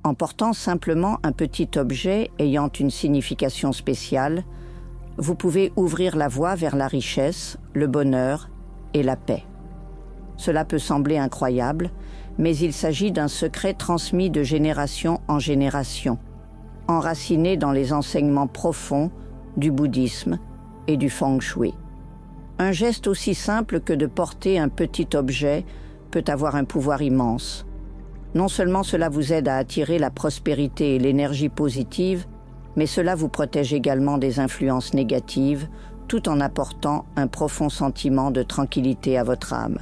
En portant simplement un petit objet ayant une signification spéciale, vous pouvez ouvrir la voie vers la richesse, le bonheur et la paix. Cela peut sembler incroyable, mais il s'agit d'un secret transmis de génération en génération, enraciné dans les enseignements profonds du bouddhisme et du feng shui. Un geste aussi simple que de porter un petit objet peut avoir un pouvoir immense. Non seulement cela vous aide à attirer la prospérité et l'énergie positive, mais cela vous protège également des influences négatives, tout en apportant un profond sentiment de tranquillité à votre âme.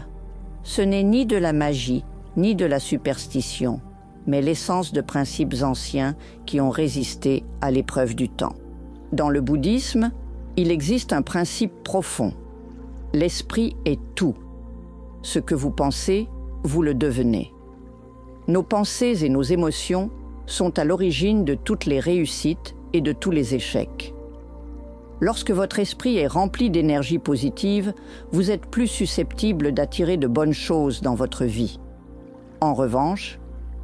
Ce n'est ni de la magie, ni de la superstition, mais l'essence de principes anciens qui ont résisté à l'épreuve du temps. Dans le bouddhisme, il existe un principe profond. L'esprit est tout. Ce que vous pensez, vous le devenez. Nos pensées et nos émotions sont à l'origine de toutes les réussites et de tous les échecs. Lorsque votre esprit est rempli d'énergie positive, vous êtes plus susceptible d'attirer de bonnes choses dans votre vie. En revanche,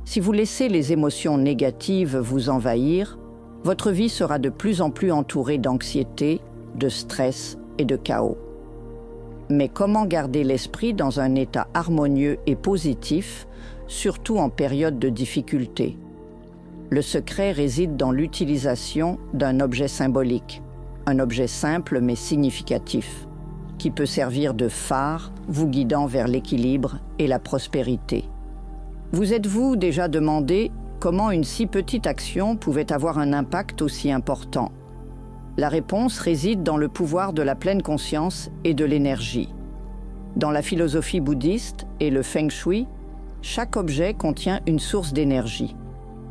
si vous laissez les émotions négatives vous envahir, votre vie sera de plus en plus entourée d'anxiété, de stress et de chaos. Mais comment garder l'esprit dans un état harmonieux et positif, surtout en période de difficulté? Le secret réside dans l'utilisation d'un objet symbolique, un objet simple mais significatif, qui peut servir de phare, vous guidant vers l'équilibre et la prospérité. Vous êtes-vous déjà demandé comment une si petite action pouvait avoir un impact aussi important? La réponse réside dans le pouvoir de la pleine conscience et de l'énergie. Dans la philosophie bouddhiste et le feng shui, chaque objet contient une source d'énergie.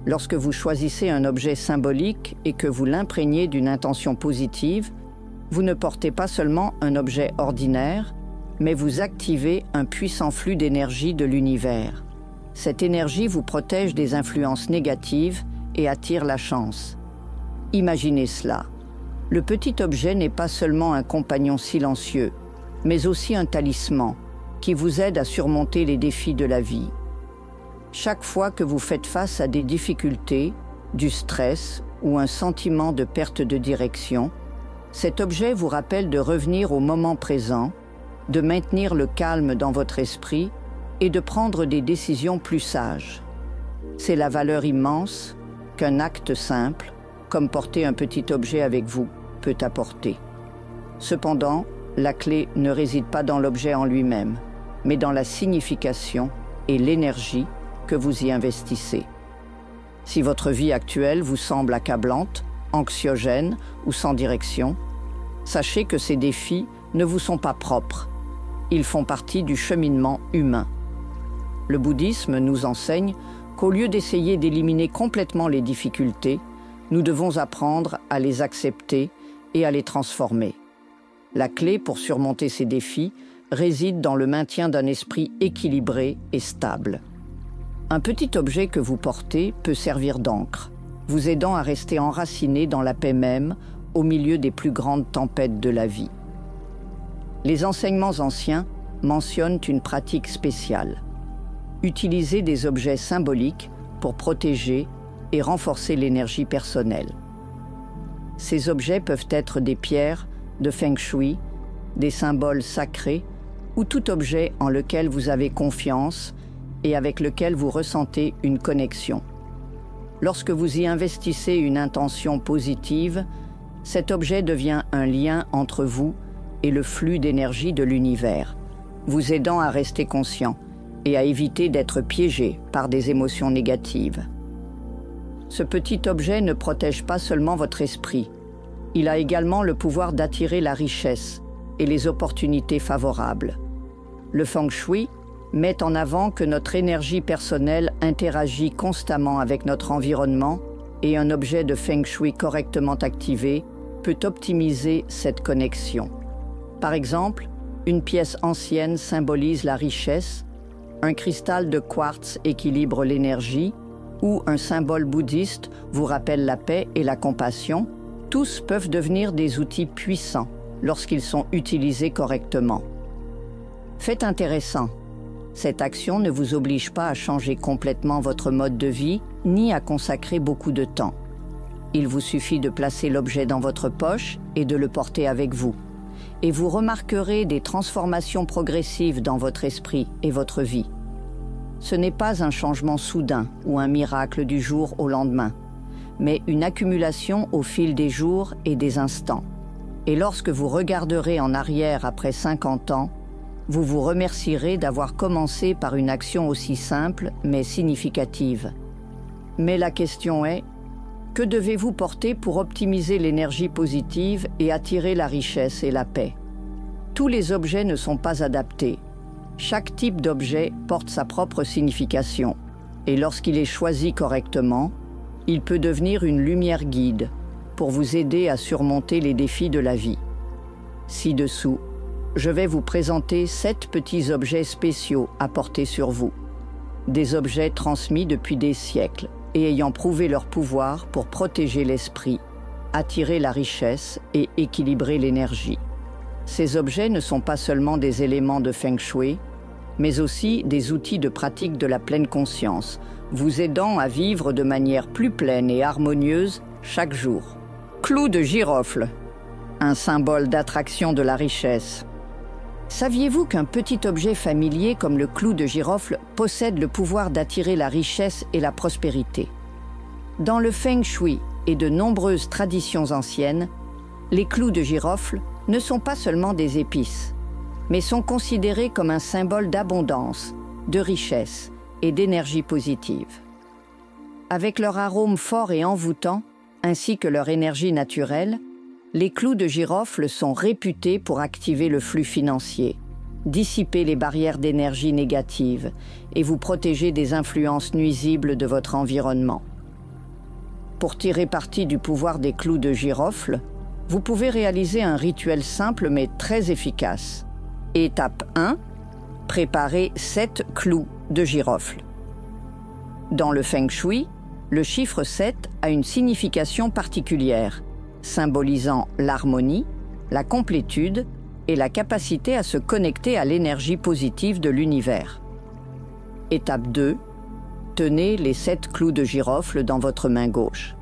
Lorsque vous choisissez un objet symbolique et que vous l'imprégnez d'une intention positive, vous ne portez pas seulement un objet ordinaire, mais vous activez un puissant flux d'énergie de l'univers. Cette énergie vous protège des influences négatives et attire la chance. Imaginez cela. Le petit objet n'est pas seulement un compagnon silencieux, mais aussi un talisman qui vous aide à surmonter les défis de la vie. Chaque fois que vous faites face à des difficultés, du stress ou un sentiment de perte de direction, cet objet vous rappelle de revenir au moment présent, de maintenir le calme dans votre esprit et de prendre des décisions plus sages. C'est la valeur immense qu'un acte simple, comme porter un petit objet avec vous, peut apporter. Cependant, la clé ne réside pas dans l'objet en lui-même, mais dans la signification et l'énergie que vous y investissez. Si votre vie actuelle vous semble accablante, anxiogène ou sans direction, sachez que ces défis ne vous sont pas propres. Ils font partie du cheminement humain. Le bouddhisme nous enseigne qu'au lieu d'essayer d'éliminer complètement les difficultés, nous devons apprendre à les accepter et à les transformer. La clé pour surmonter ces défis réside dans le maintien d'un esprit équilibré et stable. Un petit objet que vous portez peut servir d'encre, vous aidant à rester enraciné dans la paix même au milieu des plus grandes tempêtes de la vie. Les enseignements anciens mentionnent une pratique spéciale. Utiliser des objets symboliques pour protéger et renforcer l'énergie personnelle. Ces objets peuvent être des pierres de feng shui, des symboles sacrés ou tout objet en lequel vous avez confiance et avec lequel vous ressentez une connexion. Lorsque vous y investissez une intention positive, cet objet devient un lien entre vous et le flux d'énergie de l'univers, vous aidant à rester conscient et à éviter d'être piégé par des émotions négatives. Ce petit objet ne protège pas seulement votre esprit, il a également le pouvoir d'attirer la richesse et les opportunités favorables. Le feng shui met en avant que notre énergie personnelle interagit constamment avec notre environnement et un objet de feng shui correctement activé peut optimiser cette connexion. Par exemple, une pièce ancienne symbolise la richesse, un cristal de quartz équilibre l'énergie ou un symbole bouddhiste vous rappelle la paix et la compassion. Tous peuvent devenir des outils puissants lorsqu'ils sont utilisés correctement. Fait intéressant, Cette action ne vous oblige pas à changer complètement votre mode de vie, ni à consacrer beaucoup de temps. Il vous suffit de placer l'objet dans votre poche et de le porter avec vous. Et vous remarquerez des transformations progressives dans votre esprit et votre vie. Ce n'est pas un changement soudain ou un miracle du jour au lendemain, mais une accumulation au fil des jours et des instants. Et lorsque vous regarderez en arrière après 50 ans, vous vous remercierez d'avoir commencé par une action aussi simple mais significative. Mais la question est, que devez-vous porter pour optimiser l'énergie positive et attirer la richesse et la paix? Tous les objets ne sont pas adaptés. Chaque type d'objet porte sa propre signification. Et lorsqu'il est choisi correctement, il peut devenir une lumière guide pour vous aider à surmonter les défis de la vie. Ci-dessous, je vais vous présenter 7 petits objets spéciaux à porter sur vous. Des objets transmis depuis des siècles et ayant prouvé leur pouvoir pour protéger l'esprit, attirer la richesse et équilibrer l'énergie. Ces objets ne sont pas seulement des éléments de Feng Shui, mais aussi des outils de pratique de la pleine conscience, vous aidant à vivre de manière plus pleine et harmonieuse chaque jour. Clou de girofle, un symbole d'attraction de la richesse. Saviez-vous qu'un petit objet familier comme le clou de girofle possède le pouvoir d'attirer la richesse et la prospérité? Dans le Feng Shui et de nombreuses traditions anciennes, les clous de girofle ne sont pas seulement des épices, mais sont considérés comme un symbole d'abondance, de richesse et d'énergie positive. Avec leur arôme fort et envoûtant, ainsi que leur énergie naturelle, les clous de girofle sont réputés pour activer le flux financier, dissiper les barrières d'énergie négatives et vous protéger des influences nuisibles de votre environnement. Pour tirer parti du pouvoir des clous de girofle, vous pouvez réaliser un rituel simple mais très efficace. Étape 1. Préparez 7 clous de girofle. Dans le Feng Shui, le chiffre 7 a une signification particulière, symbolisant l'harmonie, la complétude et la capacité à se connecter à l'énergie positive de l'univers. Étape 2. Tenez les 7 clous de girofle dans votre main gauche.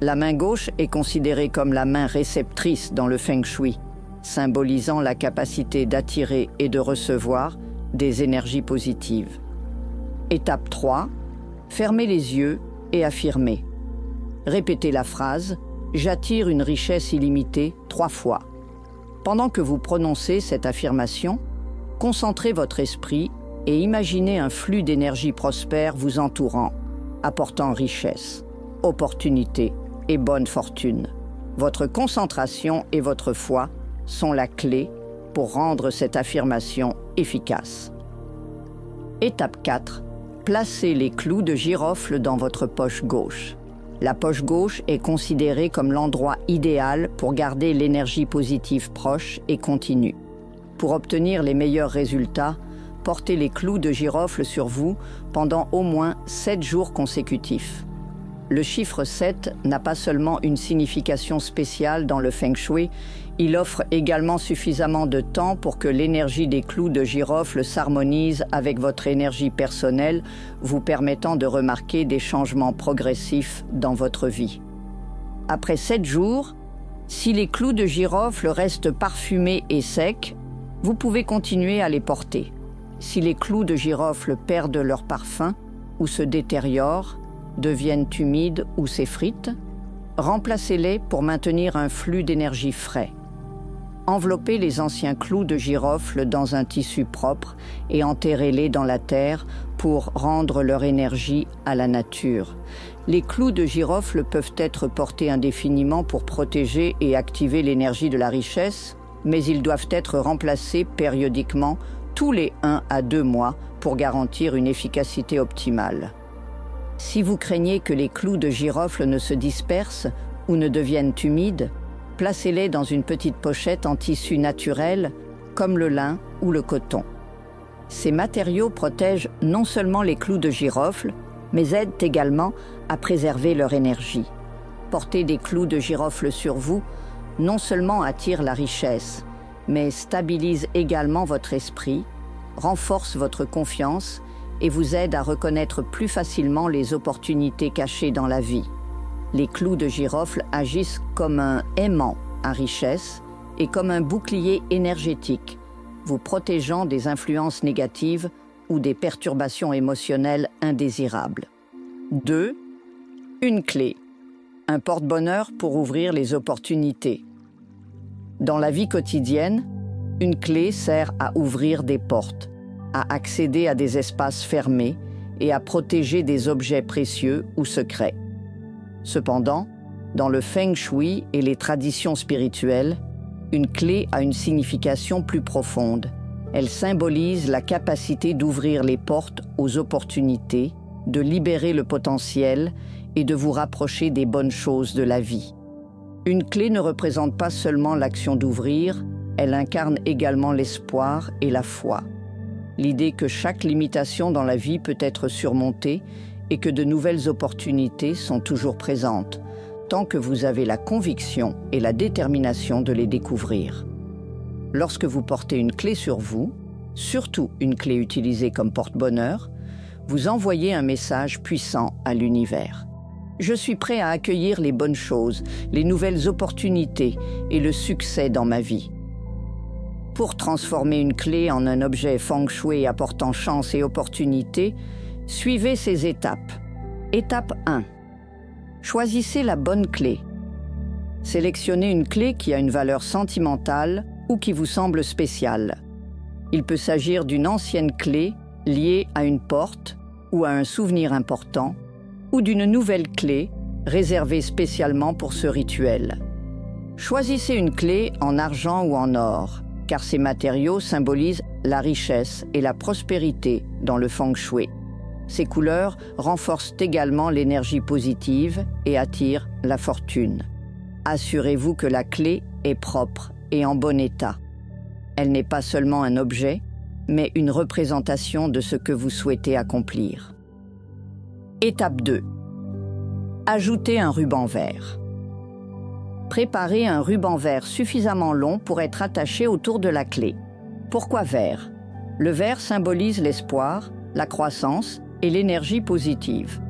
La main gauche est considérée comme la main réceptrice dans le Feng Shui, symbolisant la capacité d'attirer et de recevoir des énergies positives. Étape 3. Fermez les yeux et affirmez. Répétez la phrase « J'attire une richesse illimitée » 3 fois. Pendant que vous prononcez cette affirmation, concentrez votre esprit et imaginez un flux d'énergie prospère vous entourant, apportant richesse, opportunité et bonne fortune. Votre concentration et votre foi sont la clé pour rendre cette affirmation efficace. Étape 4. Placez les clous de girofle dans votre poche gauche. La poche gauche est considérée comme l'endroit idéal pour garder l'énergie positive proche et continue. Pour obtenir les meilleurs résultats, portez les clous de girofle sur vous pendant au moins 7 jours consécutifs. Le chiffre 7 n'a pas seulement une signification spéciale dans le Feng Shui, il offre également suffisamment de temps pour que l'énergie des clous de girofle s'harmonise avec votre énergie personnelle, vous permettant de remarquer des changements progressifs dans votre vie. Après 7 jours, si les clous de girofle restent parfumés et secs, vous pouvez continuer à les porter. Si les clous de girofle perdent leur parfum ou se détériorent, deviennent humides ou s'effritent, remplacez-les pour maintenir un flux d'énergie frais. Enveloppez les anciens clous de girofle dans un tissu propre et enterrez-les dans la terre pour rendre leur énergie à la nature. Les clous de girofle peuvent être portés indéfiniment pour protéger et activer l'énergie de la richesse, mais ils doivent être remplacés périodiquement tous les 1 à 2 mois pour garantir une efficacité optimale. Si vous craignez que les clous de girofle ne se dispersent ou ne deviennent humides, placez-les dans une petite pochette en tissu naturel, comme le lin ou le coton. Ces matériaux protègent non seulement les clous de girofle, mais aident également à préserver leur énergie. Porter des clous de girofle sur vous non seulement attire la richesse, mais stabilise également votre esprit, renforce votre confiance et vous aide à reconnaître plus facilement les opportunités cachées dans la vie. Les clous de girofle agissent comme un aimant à richesse et comme un bouclier énergétique, vous protégeant des influences négatives ou des perturbations émotionnelles indésirables. 2. Une clé. Un porte-bonheur pour ouvrir les opportunités. Dans la vie quotidienne, une clé sert à ouvrir des portes, à accéder à des espaces fermés et à protéger des objets précieux ou secrets. Cependant, dans le Feng Shui et les traditions spirituelles, une clé a une signification plus profonde. Elle symbolise la capacité d'ouvrir les portes aux opportunités, de libérer le potentiel et de vous rapprocher des bonnes choses de la vie. Une clé ne représente pas seulement l'action d'ouvrir, elle incarne également l'espoir et la foi. L'idée que chaque limitation dans la vie peut être surmontée et que de nouvelles opportunités sont toujours présentes, tant que vous avez la conviction et la détermination de les découvrir. Lorsque vous portez une clé sur vous, surtout une clé utilisée comme porte-bonheur, vous envoyez un message puissant à l'univers. Je suis prêt à accueillir les bonnes choses, les nouvelles opportunités et le succès dans ma vie. Pour transformer une clé en un objet Feng Shui apportant chance et opportunité, suivez ces étapes. Étape 1. Choisissez la bonne clé. Sélectionnez une clé qui a une valeur sentimentale ou qui vous semble spéciale. Il peut s'agir d'une ancienne clé liée à une porte ou à un souvenir important, ou d'une nouvelle clé réservée spécialement pour ce rituel. Choisissez une clé en argent ou en or, car ces matériaux symbolisent la richesse et la prospérité dans le Feng Shui. Ces couleurs renforcent également l'énergie positive et attirent la fortune. Assurez-vous que la clé est propre et en bon état. Elle n'est pas seulement un objet, mais une représentation de ce que vous souhaitez accomplir. Étape 2. Ajoutez un ruban vert. Préparez un ruban vert suffisamment long pour être attaché autour de la clé. Pourquoi vert? Le vert symbolise l'espoir, la croissance et l'énergie positive.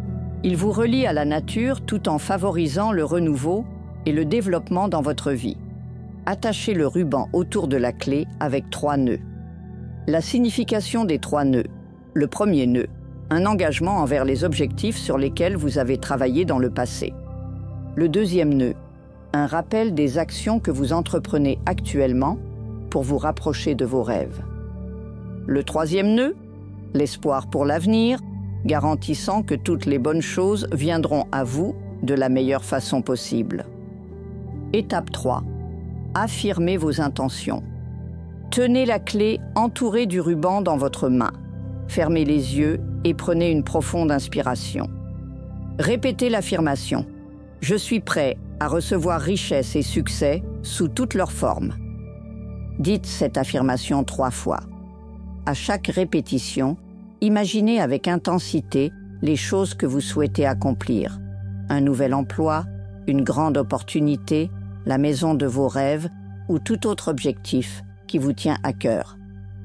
Il vous relie à la nature tout en favorisant le renouveau et le développement dans votre vie. Attachez le ruban autour de la clé avec 3 nœuds. La signification des 3 nœuds. Le premier nœud, un engagement envers les objectifs sur lesquels vous avez travaillé dans le passé. Le deuxième nœud, un rappel des actions que vous entreprenez actuellement pour vous rapprocher de vos rêves. Le troisième nœud, l'espoir pour l'avenir, garantissant que toutes les bonnes choses viendront à vous de la meilleure façon possible. Étape 3. Affirmez vos intentions. Tenez la clé entourée du ruban dans votre main. Fermez les yeux et prenez une profonde inspiration. Répétez l'affirmation. Je suis prêt à recevoir richesse et succès sous toutes leurs formes. Dites cette affirmation 3 fois. À chaque répétition, imaginez avec intensité les choses que vous souhaitez accomplir. Un nouvel emploi, une grande opportunité, la maison de vos rêves ou tout autre objectif qui vous tient à cœur.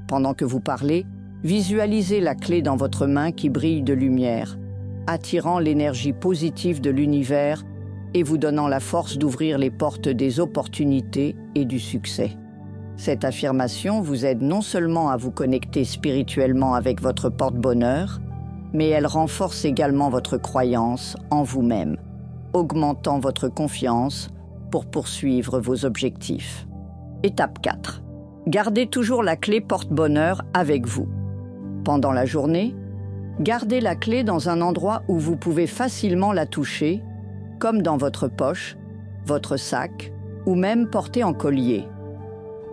Pendant que vous parlez, visualisez la clé dans votre main qui brille de lumière, attirant l'énergie positive de l'univers et vous donnant la force d'ouvrir les portes des opportunités et du succès. Cette affirmation vous aide non seulement à vous connecter spirituellement avec votre porte-bonheur, mais elle renforce également votre croyance en vous-même, augmentant votre confiance pour poursuivre vos objectifs. Étape 4. Gardez toujours la clé porte-bonheur avec vous. Pendant la journée, gardez la clé dans un endroit où vous pouvez facilement la toucher, comme dans votre poche, votre sac ou même portée en collier.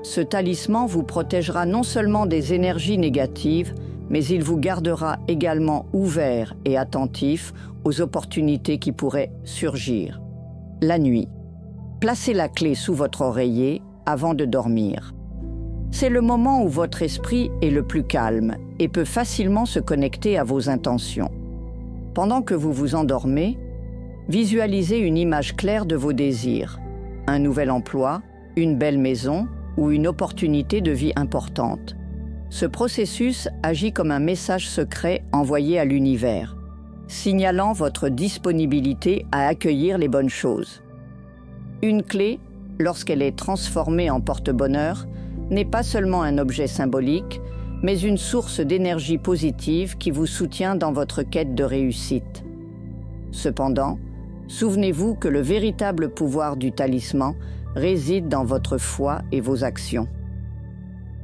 Ce talisman vous protégera non seulement des énergies négatives, mais il vous gardera également ouvert et attentif aux opportunités qui pourraient surgir. La nuit, placez la clé sous votre oreiller avant de dormir. C'est le moment où votre esprit est le plus calme et peut facilement se connecter à vos intentions. Pendant que vous vous endormez, visualisez une image claire de vos désirs, un nouvel emploi, une belle maison ou une opportunité de vie importante. Ce processus agit comme un message secret envoyé à l'univers, signalant votre disponibilité à accueillir les bonnes choses. Une clé, lorsqu'elle est transformée en porte-bonheur, n'est pas seulement un objet symbolique, mais une source d'énergie positive qui vous soutient dans votre quête de réussite. Cependant, souvenez-vous que le véritable pouvoir du talisman réside dans votre foi et vos actions.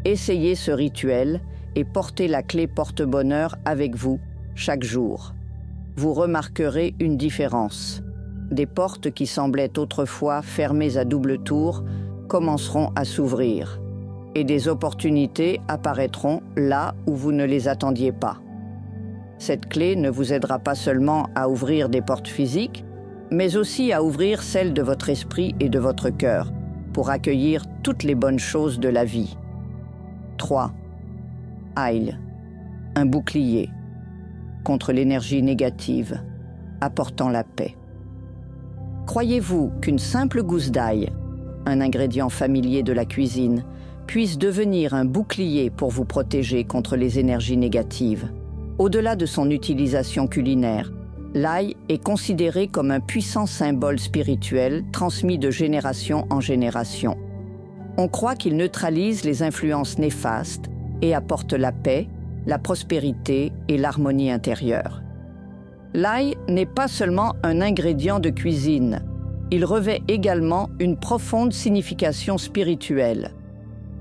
Essayez ce rituel et portez la clé porte-bonheur avec vous chaque jour. Vous remarquerez une différence. Des portes qui semblaient autrefois fermées à double tour commenceront à s'ouvrir et des opportunités apparaîtront là où vous ne les attendiez pas. Cette clé ne vous aidera pas seulement à ouvrir des portes physiques, mais aussi à ouvrir celles de votre esprit et de votre cœur pour accueillir toutes les bonnes choses de la vie. 3. Ail, un bouclier contre l'énergie négative, apportant la paix. Croyez-vous qu'une simple gousse d'ail, un ingrédient familier de la cuisine, puisse devenir un bouclier pour vous protéger contre les énergies négatives? Au-delà de son utilisation culinaire, l'ail est considéré comme un puissant symbole spirituel transmis de génération en génération. On croit qu'il neutralise les influences néfastes et apporte la paix, la prospérité et l'harmonie intérieure. L'ail n'est pas seulement un ingrédient de cuisine, il revêt également une profonde signification spirituelle.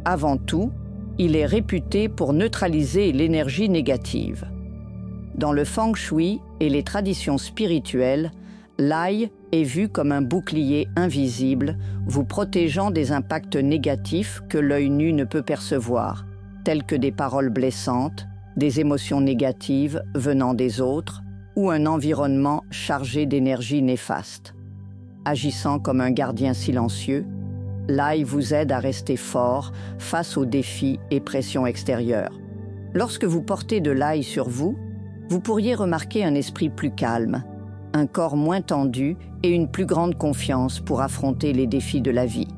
Avant tout, il est réputé pour neutraliser l'énergie négative. Dans le feng shui et les traditions spirituelles, l'ail est vu comme un bouclier invisible, vous protégeant des impacts négatifs que l'œil nu ne peut percevoir, tels que des paroles blessantes, des émotions négatives venant des autres ou un environnement chargé d'énergie néfaste. Agissant comme un gardien silencieux, l'ail vous aide à rester fort face aux défis et pressions extérieures. Lorsque vous portez de l'ail sur vous, vous pourriez remarquer un esprit plus calme, un corps moins tendu et une plus grande confiance pour affronter les défis de la vie.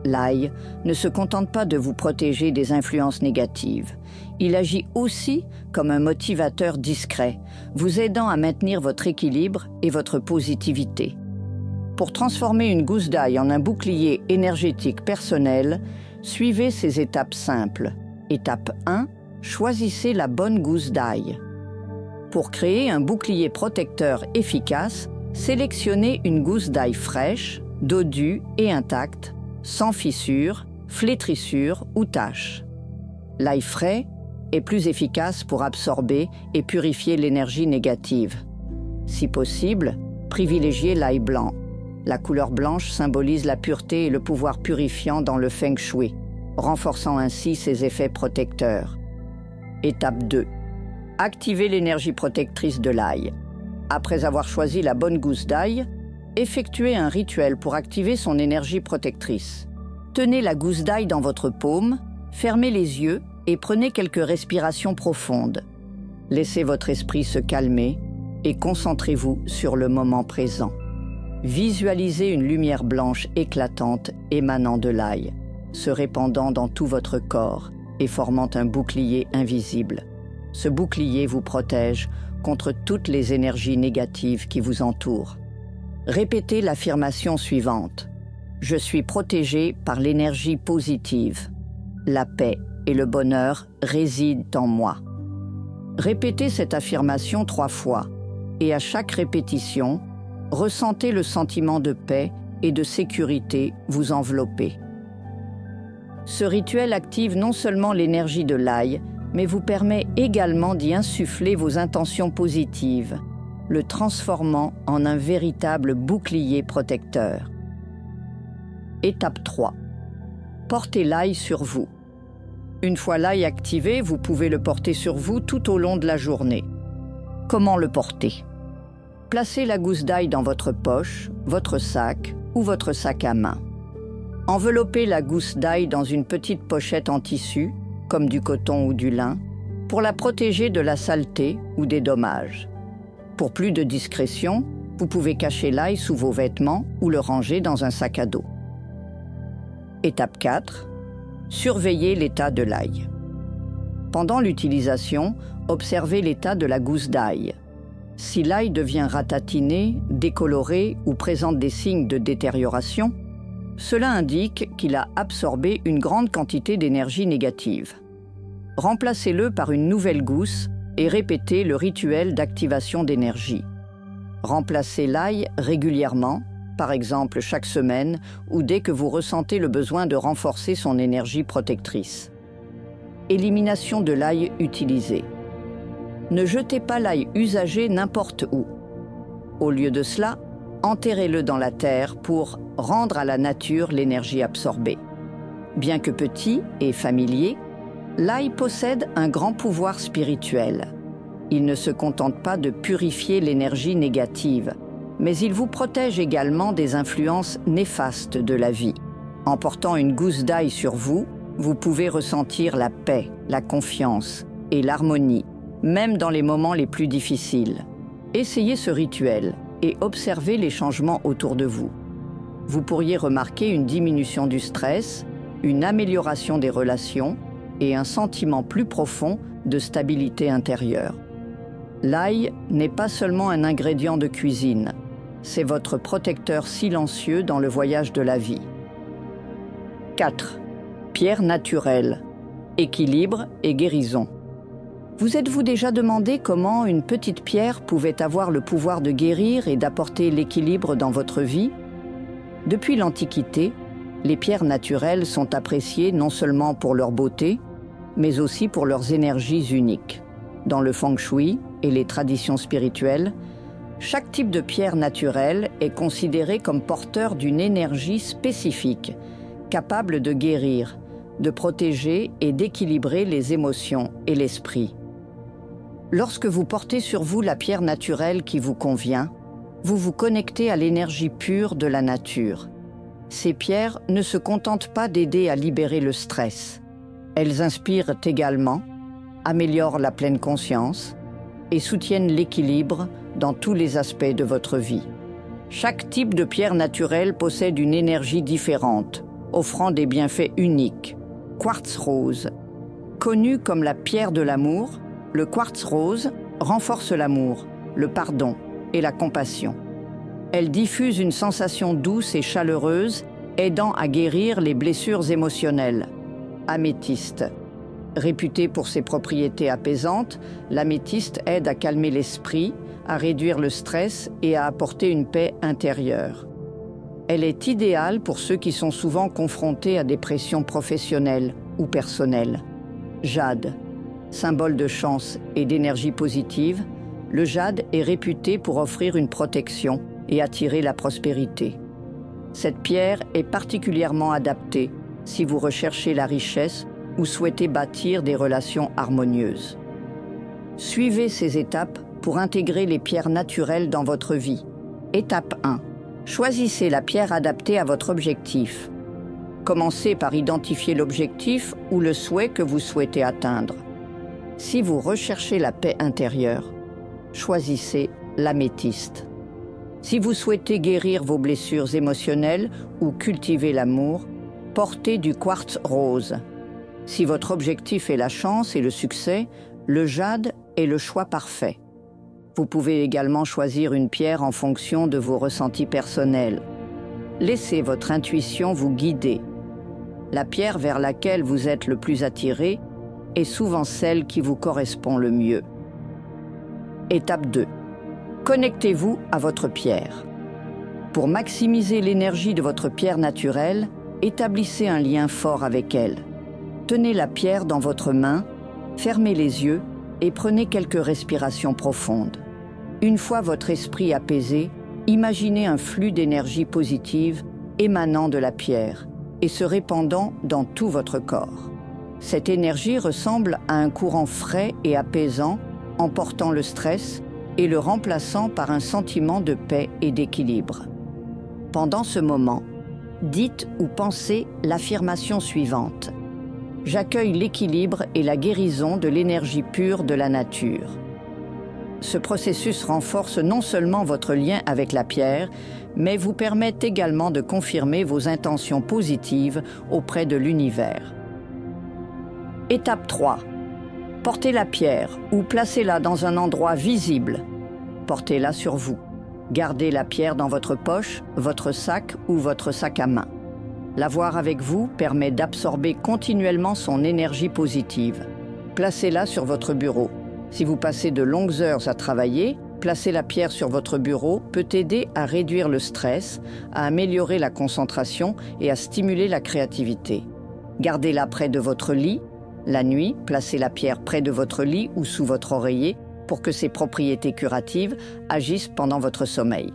L'ail ne se contente pas de vous protéger des influences négatives. Il agit aussi comme un motivateur discret, vous aidant à maintenir votre équilibre et votre positivité. Pour transformer une gousse d'ail en un bouclier énergétique personnel, suivez ces étapes simples. Étape 1, choisissez la bonne gousse d'ail. Pour créer un bouclier protecteur efficace, sélectionnez une gousse d'ail fraîche, dodue et intacte, sans fissures, flétrissures ou taches. L'ail frais est plus efficace pour absorber et purifier l'énergie négative. Si possible, privilégiez l'ail blanc. La couleur blanche symbolise la pureté et le pouvoir purifiant dans le feng shui, renforçant ainsi ses effets protecteurs. Étape 2. Activez l'énergie protectrice de l'ail. Après avoir choisi la bonne gousse d'ail, effectuez un rituel pour activer son énergie protectrice. Tenez la gousse d'ail dans votre paume, fermez les yeux et prenez quelques respirations profondes. Laissez votre esprit se calmer et concentrez-vous sur le moment présent. Visualisez une lumière blanche éclatante émanant de l'ail, se répandant dans tout votre corps et formant un bouclier invisible. Ce bouclier vous protège contre toutes les énergies négatives qui vous entourent. Répétez l'affirmation suivante. Je suis protégé par l'énergie positive. La paix et le bonheur résident en moi. Répétez cette affirmation 3 fois et à chaque répétition, ressentez le sentiment de paix et de sécurité vous envelopper. Ce rituel active non seulement l'énergie de l'ail, mais vous permet également d'y insuffler vos intentions positives, le transformant en un véritable bouclier protecteur. Étape 3. Portez l'ail sur vous. Une fois l'ail activé, vous pouvez le porter sur vous tout au long de la journée. Comment le porter? Placez la gousse d'ail dans votre poche, votre sac ou votre sac à main. Enveloppez la gousse d'ail dans une petite pochette en tissu, comme du coton ou du lin, pour la protéger de la saleté ou des dommages. Pour plus de discrétion, vous pouvez cacher l'ail sous vos vêtements ou le ranger dans un sac à dos. Étape 4. Surveillez l'état de l'ail. Pendant l'utilisation, observez l'état de la gousse d'ail. Si l'ail devient ratatiné, décoloré ou présente des signes de détérioration, cela indique qu'il a absorbé une grande quantité d'énergie négative. Remplacez-le par une nouvelle gousse et répétez le rituel d'activation d'énergie. Remplacez l'ail régulièrement, par exemple chaque semaine ou dès que vous ressentez le besoin de renforcer son énergie protectrice. Élimination de l'ail utilisé. Ne jetez pas l'ail usagé n'importe où. Au lieu de cela, enterrez-le dans la terre pour rendre à la nature l'énergie absorbée. Bien que petit et familier, l'ail possède un grand pouvoir spirituel. Il ne se contente pas de purifier l'énergie négative, mais il vous protège également des influences néfastes de la vie. En portant une gousse d'ail sur vous, vous pouvez ressentir la paix, la confiance et l'harmonie, même dans les moments les plus difficiles. Essayez ce rituel et observez les changements autour de vous. Vous pourriez remarquer une diminution du stress, une amélioration des relations et un sentiment plus profond de stabilité intérieure. L'ail n'est pas seulement un ingrédient de cuisine, c'est votre protecteur silencieux dans le voyage de la vie. 4. Pierre naturelle, équilibre et guérison. Vous êtes-vous déjà demandé comment une petite pierre pouvait avoir le pouvoir de guérir et d'apporter l'équilibre dans votre vie? Depuis l'Antiquité, les pierres naturelles sont appréciées non seulement pour leur beauté, mais aussi pour leurs énergies uniques. Dans le feng shui et les traditions spirituelles, chaque type de pierre naturelle est considéré comme porteur d'une énergie spécifique, capable de guérir, de protéger et d'équilibrer les émotions et l'esprit. Lorsque vous portez sur vous la pierre naturelle qui vous convient, vous vous connectez à l'énergie pure de la nature. Ces pierres ne se contentent pas d'aider à libérer le stress. Elles inspirent également, améliorent la pleine conscience et soutiennent l'équilibre dans tous les aspects de votre vie. Chaque type de pierre naturelle possède une énergie différente, offrant des bienfaits uniques. Quartz rose. Connu comme la pierre de l'amour, le quartz rose renforce l'amour, le pardon et la compassion. Elle diffuse une sensation douce et chaleureuse, aidant à guérir les blessures émotionnelles. Améthyste. Réputée pour ses propriétés apaisantes, l'améthyste aide à calmer l'esprit, à réduire le stress et à apporter une paix intérieure. Elle est idéale pour ceux qui sont souvent confrontés à des pressions professionnelles ou personnelles. Jade. Symbole de chance et d'énergie positive, le jade est réputé pour offrir une protection et attirer la prospérité. Cette pierre est particulièrement adaptée si vous recherchez la richesse ou souhaitez bâtir des relations harmonieuses. Suivez ces étapes pour intégrer les pierres naturelles dans votre vie. Étape 1. Choisissez la pierre adaptée à votre objectif. Commencez par identifier l'objectif ou le souhait que vous souhaitez atteindre. Si vous recherchez la paix intérieure, choisissez l'améthyste. Si vous souhaitez guérir vos blessures émotionnelles ou cultiver l'amour, portez du quartz rose. Si votre objectif est la chance et le succès, le jade est le choix parfait. Vous pouvez également choisir une pierre en fonction de vos ressentis personnels. Laissez votre intuition vous guider. La pierre vers laquelle vous êtes le plus attiré est souvent celle qui vous correspond le mieux. Étape 2. Connectez-vous à votre pierre. Pour maximiser l'énergie de votre pierre naturelle, établissez un lien fort avec elle. Tenez la pierre dans votre main, fermez les yeux et prenez quelques respirations profondes. Une fois votre esprit apaisé, imaginez un flux d'énergie positive émanant de la pierre et se répandant dans tout votre corps. Cette énergie ressemble à un courant frais et apaisant, emportant le stress et le remplaçant par un sentiment de paix et d'équilibre. Pendant ce moment, dites ou pensez l'affirmation suivante. J'accueille l'équilibre et la guérison de l'énergie pure de la nature. Ce processus renforce non seulement votre lien avec la pierre, mais vous permet également de confirmer vos intentions positives auprès de l'univers. Étape 3. Portez la pierre ou placez-la dans un endroit visible. Portez-la sur vous. Gardez la pierre dans votre poche, votre sac ou votre sac à main. L'avoir avec vous permet d'absorber continuellement son énergie positive. Placez-la sur votre bureau. Si vous passez de longues heures à travailler, placer la pierre sur votre bureau peut aider à réduire le stress, à améliorer la concentration et à stimuler la créativité. Gardez-la près de votre lit. La nuit, placez la pierre près de votre lit ou sous votre oreiller pour que ses propriétés curatives agissent pendant votre sommeil.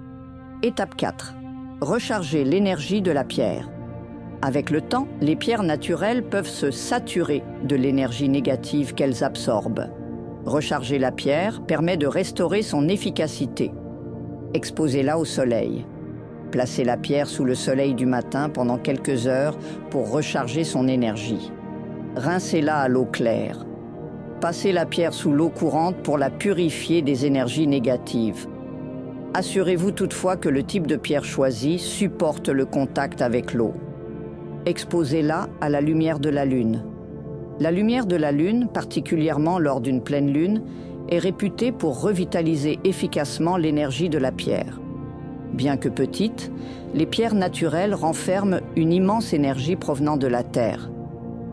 Étape 4. Rechargez l'énergie de la pierre. Avec le temps, les pierres naturelles peuvent se saturer de l'énergie négative qu'elles absorbent. Recharger la pierre permet de restaurer son efficacité. Exposez-la au soleil. Placez la pierre sous le soleil du matin pendant quelques heures pour recharger son énergie. Rincez-la à l'eau claire. Passez la pierre sous l'eau courante pour la purifier des énergies négatives. Assurez-vous toutefois que le type de pierre choisi supporte le contact avec l'eau. Exposez-la à la lumière de la lune. La lumière de la lune, particulièrement lors d'une pleine lune, est réputée pour revitaliser efficacement l'énergie de la pierre. Bien que petites, les pierres naturelles renferment une immense énergie provenant de la terre.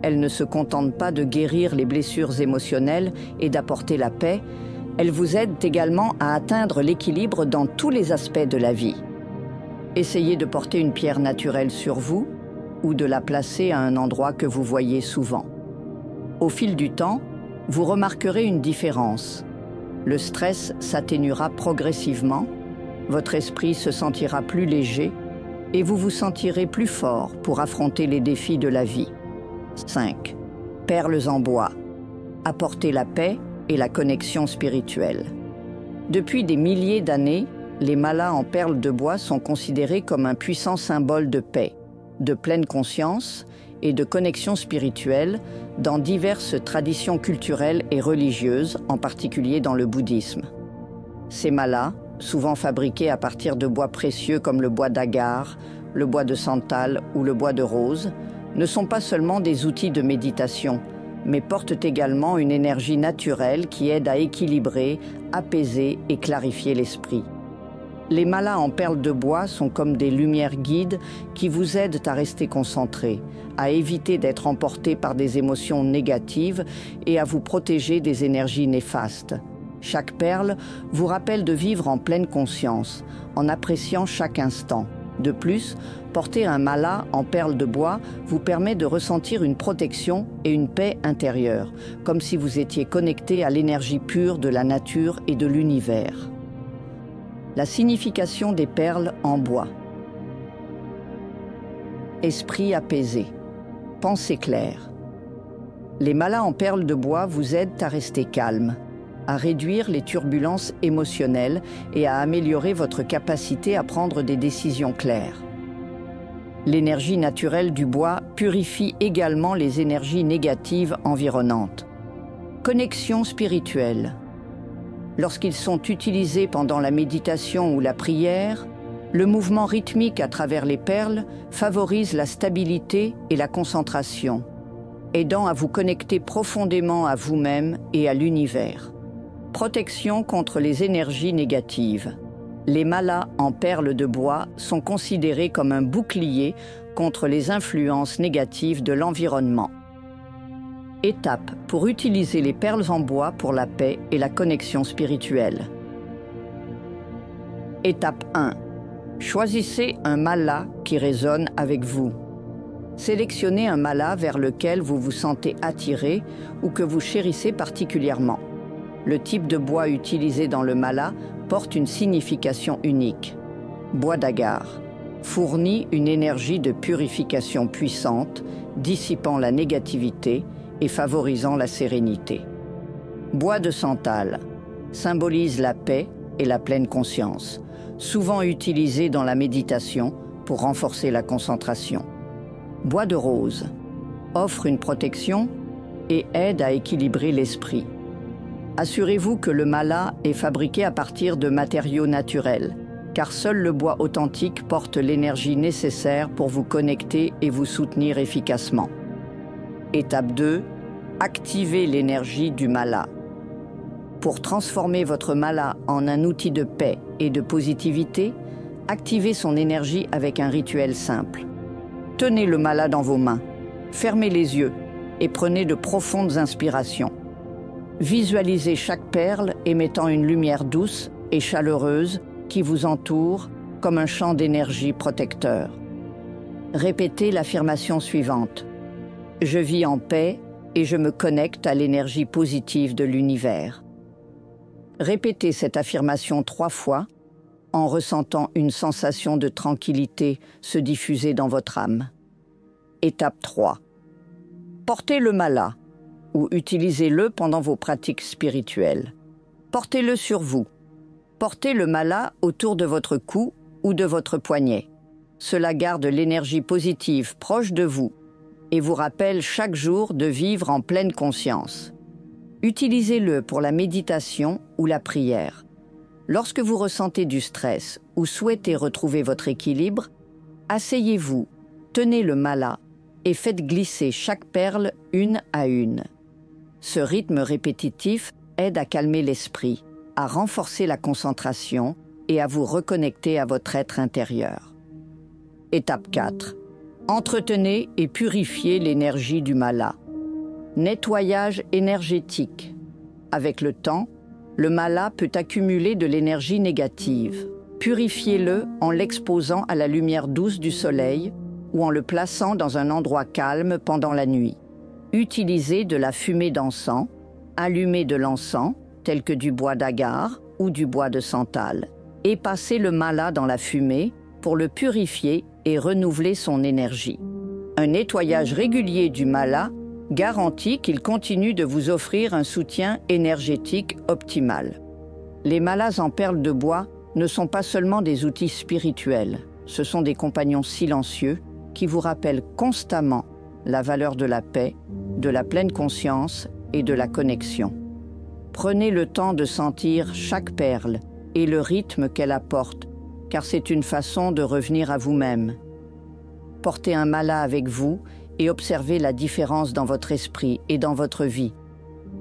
Elles ne se contentent pas de guérir les blessures émotionnelles et d'apporter la paix, elles vous aident également à atteindre l'équilibre dans tous les aspects de la vie. Essayez de porter une pierre naturelle sur vous ou de la placer à un endroit que vous voyez souvent. Au fil du temps, vous remarquerez une différence. Le stress s'atténuera progressivement, votre esprit se sentira plus léger et vous vous sentirez plus fort pour affronter les défis de la vie. 5. Perles en bois. Apporter la paix et la connexion spirituelle. Depuis des milliers d'années, les malas en perles de bois sont considérés comme un puissant symbole de paix, de pleine conscience et de connexion spirituelle dans diverses traditions culturelles et religieuses, en particulier dans le bouddhisme. Ces malas, souvent fabriqués à partir de bois précieux comme le bois d'agar, le bois de santal ou le bois de rose, ne sont pas seulement des outils de méditation, mais portent également une énergie naturelle qui aide à équilibrer, apaiser et clarifier l'esprit. Les malas en perles de bois sont comme des lumières guides qui vous aident à rester concentré, à éviter d'être emporté par des émotions négatives et à vous protéger des énergies néfastes. Chaque perle vous rappelle de vivre en pleine conscience, en appréciant chaque instant. De plus, porter un mala en perles de bois vous permet de ressentir une protection et une paix intérieure, comme si vous étiez connecté à l'énergie pure de la nature et de l'univers. La signification des perles en bois. Esprit apaisé. Pensée claire. Les malas en perles de bois vous aident à rester calme, à réduire les turbulences émotionnelles et à améliorer votre capacité à prendre des décisions claires. L'énergie naturelle du bois purifie également les énergies négatives environnantes. Connexion spirituelle. Lorsqu'ils sont utilisés pendant la méditation ou la prière, le mouvement rythmique à travers les perles favorise la stabilité et la concentration, aidant à vous connecter profondément à vous-même et à l'univers. Protection contre les énergies négatives. Les malas en perles de bois sont considérés comme un bouclier contre les influences négatives de l'environnement. Étape pour utiliser les perles en bois pour la paix et la connexion spirituelle. Étape 1. Choisissez un mala qui résonne avec vous. Sélectionnez un mala vers lequel vous vous sentez attiré ou que vous chérissez particulièrement. Le type de bois utilisé dans le mala porte une signification unique. Bois d'agar fournit une énergie de purification puissante, dissipant la négativité et favorisant la sérénité. Bois de santal symbolise la paix et la pleine conscience, souvent utilisé dans la méditation pour renforcer la concentration. Bois de rose offre une protection et aide à équilibrer l'esprit. Assurez-vous que le mala est fabriqué à partir de matériaux naturels, car seul le bois authentique porte l'énergie nécessaire pour vous connecter et vous soutenir efficacement. Étape 2. Activez l'énergie du mala. Pour transformer votre mala en un outil de paix et de positivité, activez son énergie avec un rituel simple. Tenez le mala dans vos mains, fermez les yeux et prenez de profondes inspirations. Visualisez chaque perle émettant une lumière douce et chaleureuse qui vous entoure comme un champ d'énergie protecteur. Répétez l'affirmation suivante. Je vis en paix et je me connecte à l'énergie positive de l'univers. Répétez cette affirmation 3 fois en ressentant une sensation de tranquillité se diffuser dans votre âme. Étape 3. Portez le mala ou utilisez-le pendant vos pratiques spirituelles. Portez-le sur vous. Portez le mala autour de votre cou ou de votre poignet. Cela garde l'énergie positive proche de vous et vous rappelle chaque jour de vivre en pleine conscience. Utilisez-le pour la méditation ou la prière. Lorsque vous ressentez du stress ou souhaitez retrouver votre équilibre, asseyez-vous, tenez le mala et faites glisser chaque perle une à une. Ce rythme répétitif aide à calmer l'esprit, à renforcer la concentration et à vous reconnecter à votre être intérieur. Étape 4. Entretenez et purifiez l'énergie du mala. Nettoyage énergétique. Avec le temps, le mala peut accumuler de l'énergie négative. Purifiez-le en l'exposant à la lumière douce du soleil ou en le plaçant dans un endroit calme pendant la nuit. Utilisez de la fumée d'encens, allumez de l'encens, tel que du bois d'agar ou du bois de santal, et passez le mala dans la fumée pour le purifier et renouveler son énergie. Un nettoyage régulier du mala garantit qu'il continue de vous offrir un soutien énergétique optimal. Les malas en perles de bois ne sont pas seulement des outils spirituels, ce sont des compagnons silencieux qui vous rappellent constamment la valeur de la paix, de la pleine conscience et de la connexion. Prenez le temps de sentir chaque perle et le rythme qu'elle apporte, car c'est une façon de revenir à vous-même. Portez un mala avec vous et observez la différence dans votre esprit et dans votre vie.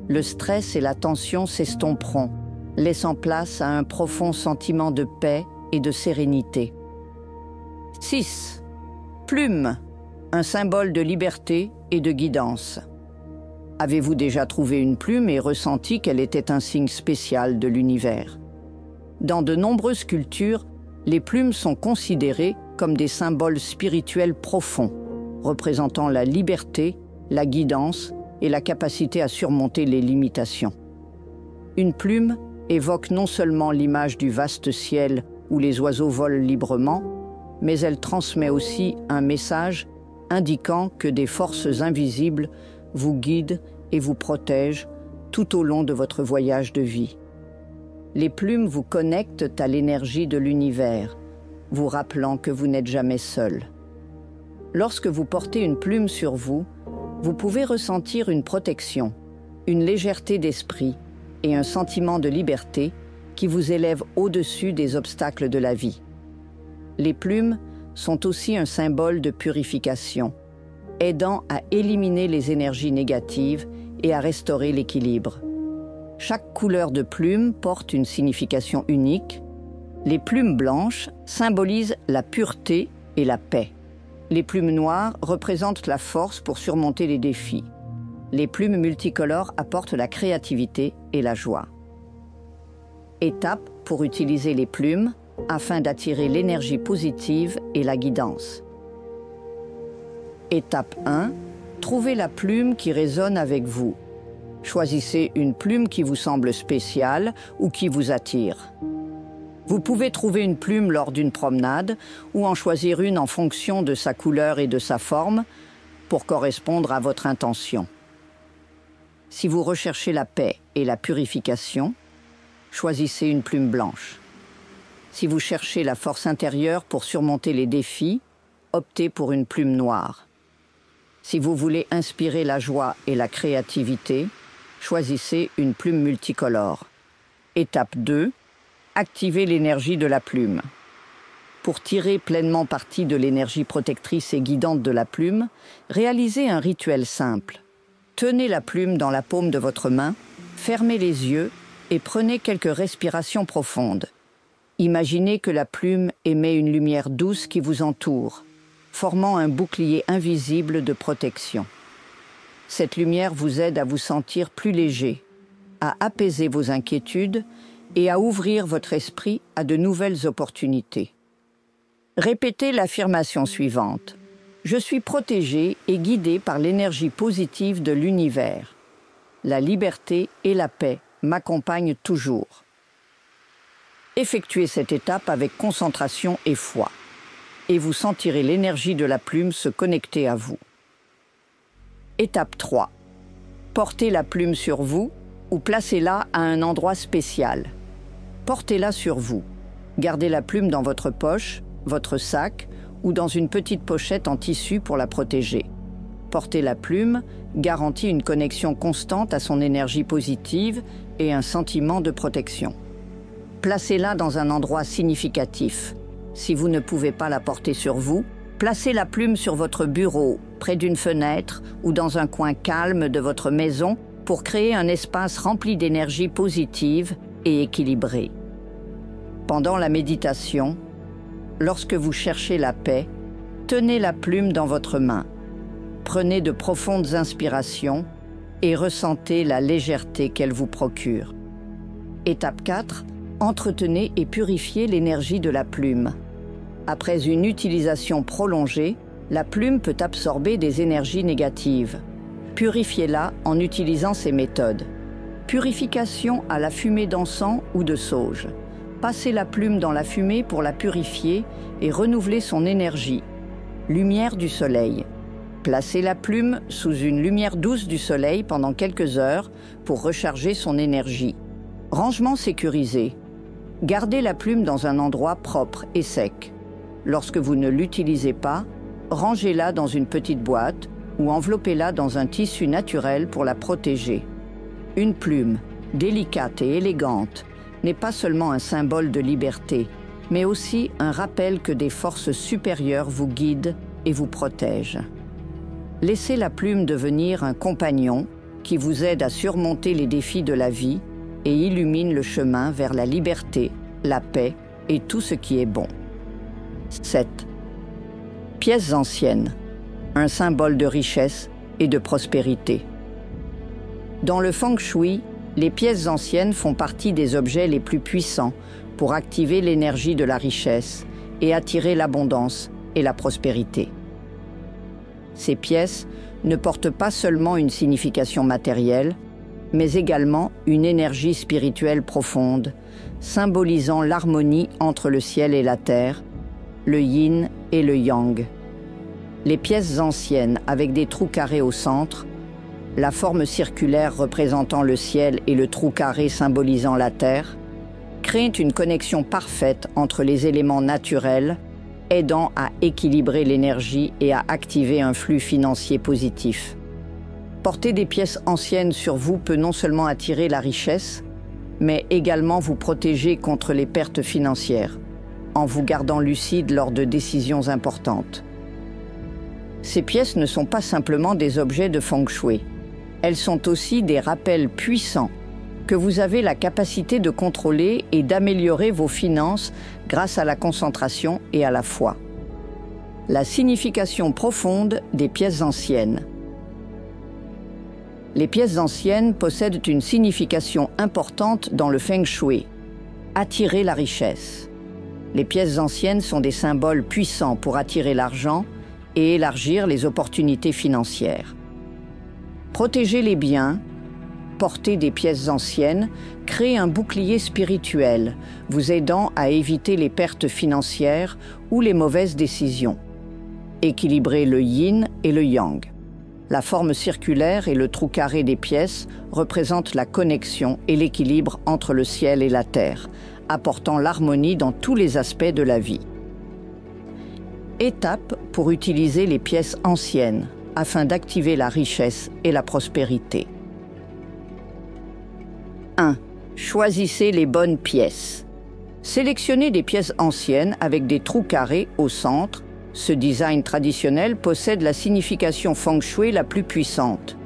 Le stress et la tension s'estomperont, laissant place à un profond sentiment de paix et de sérénité. 6. Plume, un symbole de liberté et de guidance. Avez-vous déjà trouvé une plume et ressenti qu'elle était un signe spécial de l'univers? Dans de nombreuses cultures, les plumes sont considérées comme des symboles spirituels profonds, représentant la liberté, la guidance et la capacité à surmonter les limitations. Une plume évoque non seulement l'image du vaste ciel où les oiseaux volent librement, mais elle transmet aussi un message indiquant que des forces invisibles vous guident et vous protègent tout au long de votre voyage de vie. Les plumes vous connectent à l'énergie de l'univers, vous rappelant que vous n'êtes jamais seul. Lorsque vous portez une plume sur vous, vous pouvez ressentir une protection, une légèreté d'esprit et un sentiment de liberté qui vous élève au-dessus des obstacles de la vie. Les plumes sont aussi un symbole de purification, aidant à éliminer les énergies négatives et à restaurer l'équilibre. Chaque couleur de plume porte une signification unique. Les plumes blanches symbolisent la pureté et la paix. Les plumes noires représentent la force pour surmonter les défis. Les plumes multicolores apportent la créativité et la joie. Étape pour utiliser les plumes afin d'attirer l'énergie positive et la guidance. Étape 1. Trouvez la plume qui résonne avec vous. Choisissez une plume qui vous semble spéciale ou qui vous attire. Vous pouvez trouver une plume lors d'une promenade ou en choisir une en fonction de sa couleur et de sa forme pour correspondre à votre intention. Si vous recherchez la paix et la purification, choisissez une plume blanche. Si vous cherchez la force intérieure pour surmonter les défis, optez pour une plume noire. Si vous voulez inspirer la joie et la créativité, choisissez une plume multicolore. Étape 2. Activez l'énergie de la plume. Pour tirer pleinement parti de l'énergie protectrice et guidante de la plume, réalisez un rituel simple. Tenez la plume dans la paume de votre main, fermez les yeux et prenez quelques respirations profondes. Imaginez que la plume émet une lumière douce qui vous entoure, formant un bouclier invisible de protection. Cette lumière vous aide à vous sentir plus léger, à apaiser vos inquiétudes et à ouvrir votre esprit à de nouvelles opportunités. Répétez l'affirmation suivante. Je suis protégé et guidé par l'énergie positive de l'univers. La liberté et la paix m'accompagnent toujours. Effectuez cette étape avec concentration et foi, et vous sentirez l'énergie de la plume se connecter à vous. Étape 3. Portez la plume sur vous ou placez-la à un endroit spécial. Portez-la sur vous. Gardez la plume dans votre poche, votre sac ou dans une petite pochette en tissu pour la protéger. Porter la plume garantit une connexion constante à son énergie positive et un sentiment de protection. Placez-la dans un endroit significatif. Si vous ne pouvez pas la porter sur vous, placez la plume sur votre bureau, près d'une fenêtre ou dans un coin calme de votre maison pour créer un espace rempli d'énergie positive et équilibrée. Pendant la méditation, lorsque vous cherchez la paix, tenez la plume dans votre main. Prenez de profondes inspirations et ressentez la légèreté qu'elle vous procure. Étape 4. Entretenez et purifiez l'énergie de la plume. Après une utilisation prolongée, la plume peut absorber des énergies négatives. Purifiez-la en utilisant ces méthodes. Purification à la fumée d'encens ou de sauge. Passez la plume dans la fumée pour la purifier et renouveler son énergie. Lumière du soleil. Placez la plume sous une lumière douce du soleil pendant quelques heures pour recharger son énergie. Rangement sécurisé. Gardez la plume dans un endroit propre et sec. Lorsque vous ne l'utilisez pas, rangez-la dans une petite boîte ou enveloppez-la dans un tissu naturel pour la protéger. Une plume, délicate et élégante, n'est pas seulement un symbole de liberté, mais aussi un rappel que des forces supérieures vous guident et vous protègent. Laissez la plume devenir un compagnon qui vous aide à surmonter les défis de la vie et illumine le chemin vers la liberté, la paix et tout ce qui est bon. 7. Pièces anciennes, un symbole de richesse et de prospérité. Dans le feng shui, les pièces anciennes font partie des objets les plus puissants pour activer l'énergie de la richesse et attirer l'abondance et la prospérité. Ces pièces ne portent pas seulement une signification matérielle, mais également une énergie spirituelle profonde, symbolisant l'harmonie entre le ciel et la terre, le yin et le yang. Les pièces anciennes avec des trous carrés au centre, la forme circulaire représentant le ciel et le trou carré symbolisant la terre, créent une connexion parfaite entre les éléments naturels, aidant à équilibrer l'énergie et à activer un flux financier positif. Porter des pièces anciennes sur vous peut non seulement attirer la richesse, mais également vous protéger contre les pertes financières, en vous gardant lucide lors de décisions importantes. Ces pièces ne sont pas simplement des objets de feng shui. Elles sont aussi des rappels puissants que vous avez la capacité de contrôler et d'améliorer vos finances grâce à la concentration et à la foi. La signification profonde des pièces anciennes. Les pièces anciennes possèdent une signification importante dans le feng shui. Attirer la richesse. Les pièces anciennes sont des symboles puissants pour attirer l'argent et élargir les opportunités financières. Protéger les biens, porter des pièces anciennes, crée un bouclier spirituel, vous aidant à éviter les pertes financières ou les mauvaises décisions. Équilibrer le yin et le yang. La forme circulaire et le trou carré des pièces représentent la connexion et l'équilibre entre le ciel et la terre, apportant l'harmonie dans tous les aspects de la vie. Étape pour utiliser les pièces anciennes afin d'activer la richesse et la prospérité. 1. Choisissez les bonnes pièces. Sélectionnez des pièces anciennes avec des trous carrés au centre. Ce design traditionnel possède la signification feng shui la plus puissante.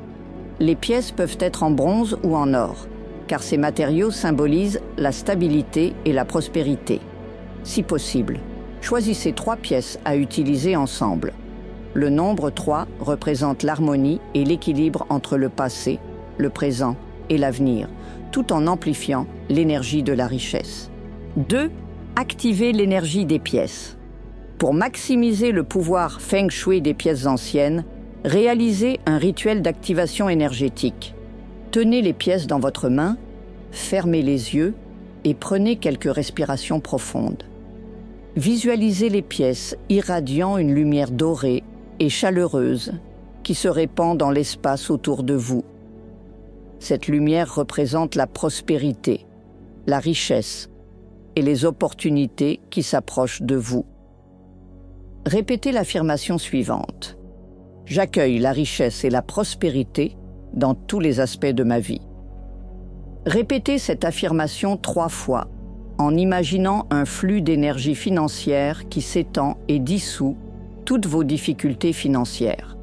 les pièces peuvent être en bronze ou en or, car ces matériaux symbolisent la stabilité et la prospérité. Si possible, choisissez 3 pièces à utiliser ensemble. Le nombre 3 représente l'harmonie et l'équilibre entre le passé, le présent et l'avenir, tout en amplifiant l'énergie de la richesse. 2. Activez l'énergie des pièces. Pour maximiser le pouvoir Feng Shui des pièces anciennes, réalisez un rituel d'activation énergétique. Tenez les pièces dans votre main, fermez les yeux et prenez quelques respirations profondes. Visualisez les pièces irradiant une lumière dorée et chaleureuse qui se répand dans l'espace autour de vous. Cette lumière représente la prospérité, la richesse et les opportunités qui s'approchent de vous. Répétez l'affirmation suivante. J'accueille la richesse et la prospérité dans tous les aspects de ma vie. Répétez cette affirmation 3 fois en imaginant un flux d'énergie financière qui s'étend et dissout toutes vos difficultés financières.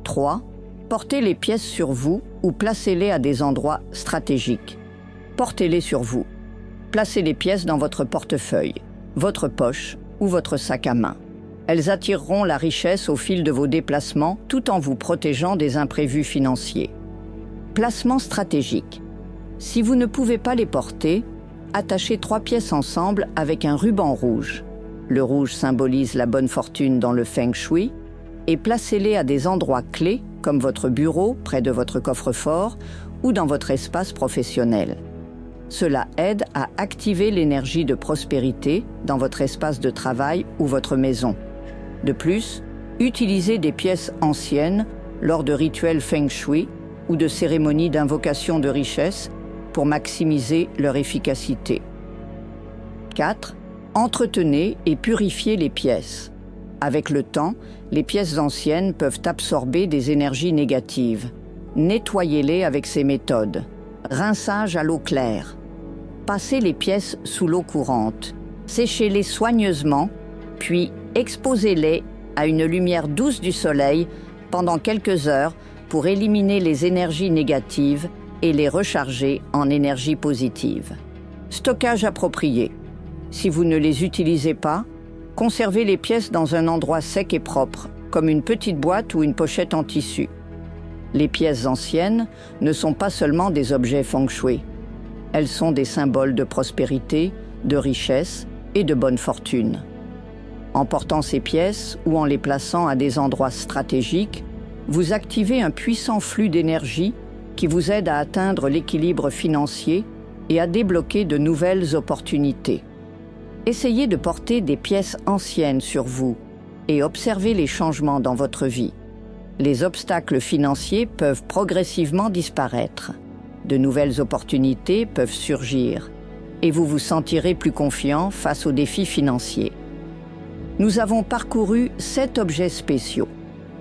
3. Portez les pièces sur vous ou placez-les à des endroits stratégiques. Portez-les sur vous. Placez les pièces dans votre portefeuille, votre poche ou votre sac à main. Elles attireront la richesse au fil de vos déplacements tout en vous protégeant des imprévus financiers. Placement stratégique. Si vous ne pouvez pas les porter, attachez 3 pièces ensemble avec un ruban rouge. Le rouge symbolise la bonne fortune dans le Feng Shui et placez-les à des endroits clés comme votre bureau, près de votre coffre-fort ou dans votre espace professionnel. Cela aide à activer l'énergie de prospérité dans votre espace de travail ou votre maison. De plus, utilisez des pièces anciennes lors de rituels Feng Shui ou de cérémonies d'invocation de richesse pour maximiser leur efficacité. 4. Entretenez et purifiez les pièces. Avec le temps, les pièces anciennes peuvent absorber des énergies négatives. Nettoyez-les avec ces méthodes. Rinçage à l'eau claire. Passez les pièces sous l'eau courante. Séchez-les soigneusement, puis exposez-les à une lumière douce du soleil pendant quelques heures pour éliminer les énergies négatives et les recharger en énergie positive. Stockage approprié. Si vous ne les utilisez pas, conservez les pièces dans un endroit sec et propre, comme une petite boîte ou une pochette en tissu. Les pièces anciennes ne sont pas seulement des objets Feng Shui. Elles sont des symboles de prospérité, de richesse et de bonne fortune. En portant ces pièces ou en les plaçant à des endroits stratégiques, vous activez un puissant flux d'énergie qui vous aide à atteindre l'équilibre financier et à débloquer de nouvelles opportunités. Essayez de porter des pièces anciennes sur vous et observez les changements dans votre vie. Les obstacles financiers peuvent progressivement disparaître. De nouvelles opportunités peuvent surgir et vous vous sentirez plus confiant face aux défis financiers. Nous avons parcouru 7 objets spéciaux.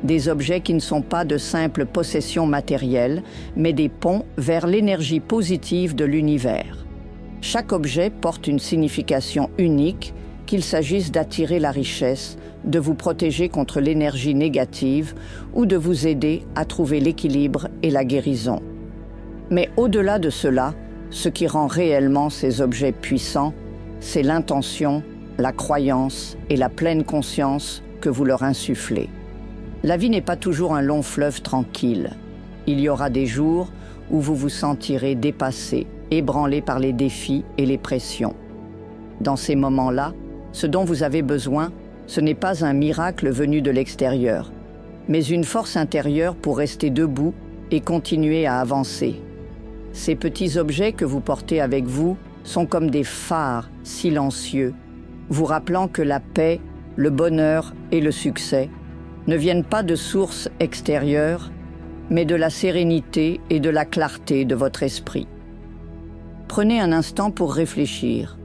Des objets qui ne sont pas de simples possessions matérielles, mais des ponts vers l'énergie positive de l'univers. Chaque objet porte une signification unique, qu'il s'agisse d'attirer la richesse, de vous protéger contre l'énergie négative ou de vous aider à trouver l'équilibre et la guérison. Mais au-delà de cela, ce qui rend réellement ces objets puissants, c'est l'intention, la croyance et la pleine conscience que vous leur insufflez. La vie n'est pas toujours un long fleuve tranquille. Il y aura des jours où vous vous sentirez dépassé, ébranlé par les défis et les pressions. Dans ces moments-là, ce dont vous avez besoin, ce n'est pas un miracle venu de l'extérieur, mais une force intérieure pour rester debout et continuer à avancer. Ces petits objets que vous portez avec vous sont comme des phares silencieux, vous rappelant que la paix, le bonheur et le succès ne viennent pas de sources extérieures, mais de la sérénité et de la clarté de votre esprit. Prenez un instant pour réfléchir.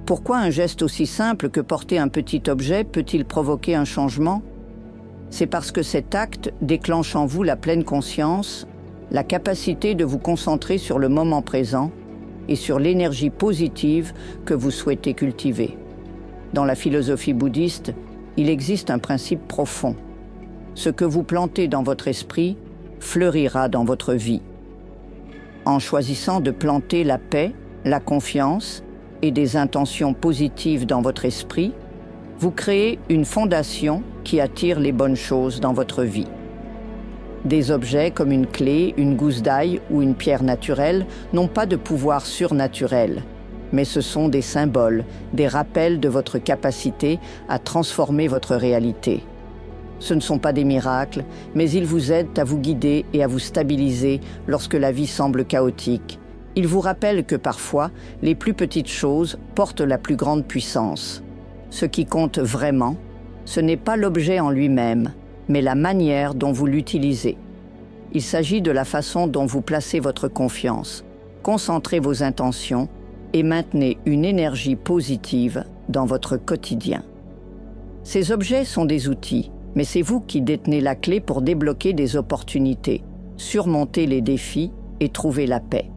Pourquoi un geste aussi simple que porter un petit objet peut-il provoquer un changement? C'est parce que cet acte déclenche en vous la pleine conscience, la capacité de vous concentrer sur le moment présent et sur l'énergie positive que vous souhaitez cultiver. Dans la philosophie bouddhiste, il existe un principe profond. Ce que vous plantez dans votre esprit fleurira dans votre vie. En choisissant de planter la paix, la confiance et des intentions positives dans votre esprit, vous créez une fondation qui attire les bonnes choses dans votre vie. Des objets comme une clé, une gousse d'ail ou une pierre naturelle n'ont pas de pouvoir surnaturel, mais ce sont des symboles, des rappels de votre capacité à transformer votre réalité. Ce ne sont pas des miracles, mais ils vous aident à vous guider et à vous stabiliser lorsque la vie semble chaotique. Ils vous rappellent que parfois, les plus petites choses portent la plus grande puissance. Ce qui compte vraiment, ce n'est pas l'objet en lui-même, mais la manière dont vous l'utilisez. Il s'agit de la façon dont vous placez votre confiance, concentrez vos intentions et maintenez une énergie positive dans votre quotidien. Ces objets sont des outils, mais c'est vous qui détenez la clé pour débloquer des opportunités, surmonter les défis et trouver la paix.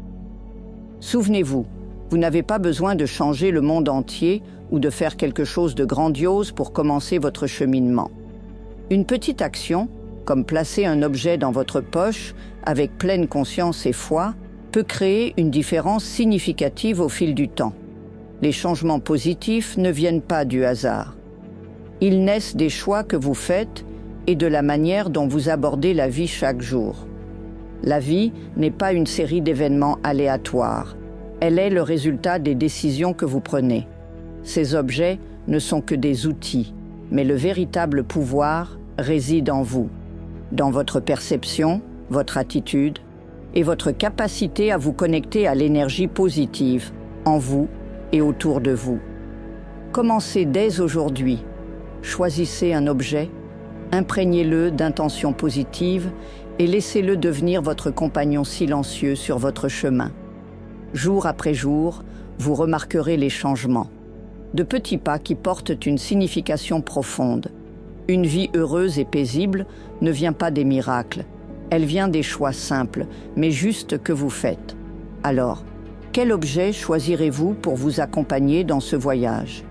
Souvenez-vous, vous n'avez pas besoin de changer le monde entier ou de faire quelque chose de grandiose pour commencer votre cheminement. Une petite action, comme placer un objet dans votre poche avec pleine conscience et foi, peut créer une différence significative au fil du temps. Les changements positifs ne viennent pas du hasard. Ils naissent des choix que vous faites et de la manière dont vous abordez la vie chaque jour. La vie n'est pas une série d'événements aléatoires. Elle est le résultat des décisions que vous prenez. Ces objets ne sont que des outils, mais le véritable pouvoir réside en vous, dans votre perception, votre attitude et votre capacité à vous connecter à l'énergie positive en vous et autour de vous. Commencez dès aujourd'hui. Choisissez un objet, imprégnez-le d'intentions positives et laissez-le devenir votre compagnon silencieux sur votre chemin. Jour après jour, vous remarquerez les changements. De petits pas qui portent une signification profonde. Une vie heureuse et paisible ne vient pas des miracles. Elle vient des choix simples, mais justes que vous faites. Alors, quel objet choisirez-vous pour vous accompagner dans ce voyage?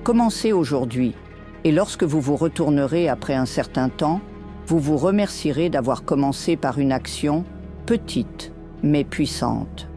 Commencez aujourd'hui, et lorsque vous vous retournerez après un certain temps, vous vous remercierez d'avoir commencé par une action petite mais puissante.